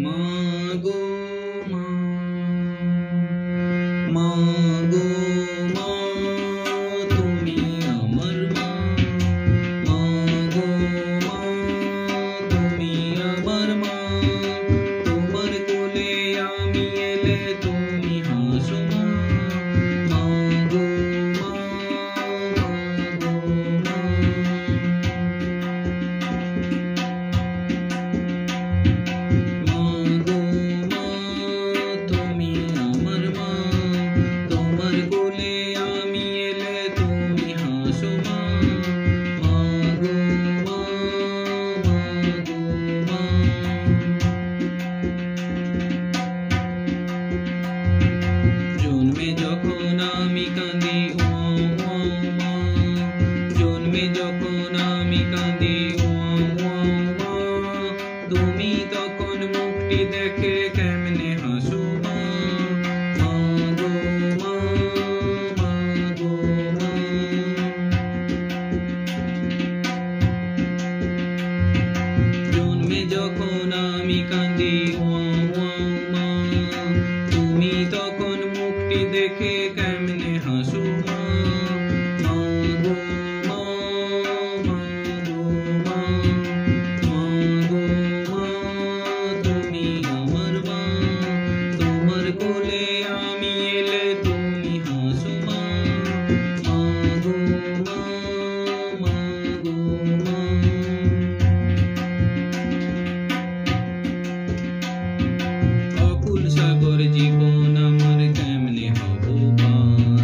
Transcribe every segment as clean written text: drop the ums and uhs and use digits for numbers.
মাগো মা, মাগো মা, তুমি আমার মা। মাগো মা, তুমি আমার মা। তোমার কোলে আমি এলে তুমি হাসো মা। মাগো মা, মাগো মা। মাগো মা, তুমি আমার মা। তোমার কোলে আমি এলে তুমি হাসো মা। মাগো মা, মাগো মা। জন্মে যখন আমি কাঁদি ও মা, জন্মে যখন আমি কাঁদি ও মা, তুমি তখন মুখটি দেখে কেমনে হাসো মা। মাগো মা, মাগো মা। জন্মে যখন আমি কাঁদি ও মা, তুমি তখন মুখটি দেখে কেমনে হাসো মা। মাগো মা, মাগো মা। মাগো মা, তুমি আমার মা। তোমার কোলে আমি এলে তুমি হাসো মা। মাগো মা, মাগো মা। অকুল সাগর জীবন আমার কেমনে হব পার।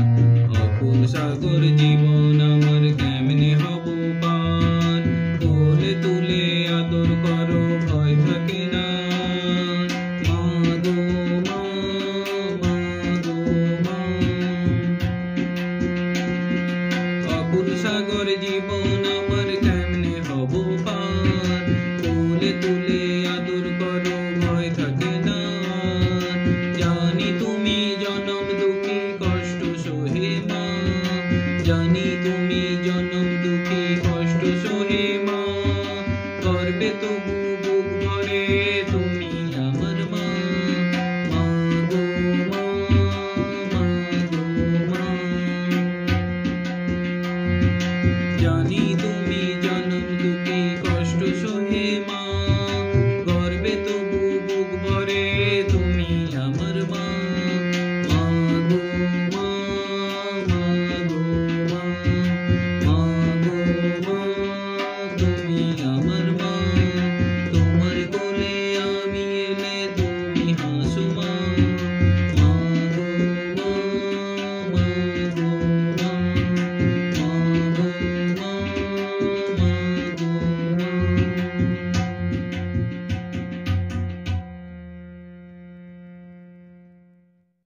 অকুল সাগর জীবন আমার কেমনে হব পার। কোলে তুলে আদর করো ভয় থাকে না। মাগো মা, মাগো মা। অকুল সাগর জীবন আমার কেমনে হব পার। কোলে তুলে আদর করো ভয় থাকে না। জানি তুমি জনম দুঃখী কষ্ট সহে মা। জানি তুমি জনম দুঃখী কষ্ট সহে মা। করবে তবু বুক ভরে তুমি আমার মা। মাগো মা, মাগো মা। জানি তুমি জনম দুঃখী কষ্ট সহে মা। গর্বে তবু বুক ভরে তুমি আমার মা। মাগো মা, মাগো মা। মাগো মা, তুমি আমার মা। তোমার কোলে আমি এলে তুমি হাসো মা।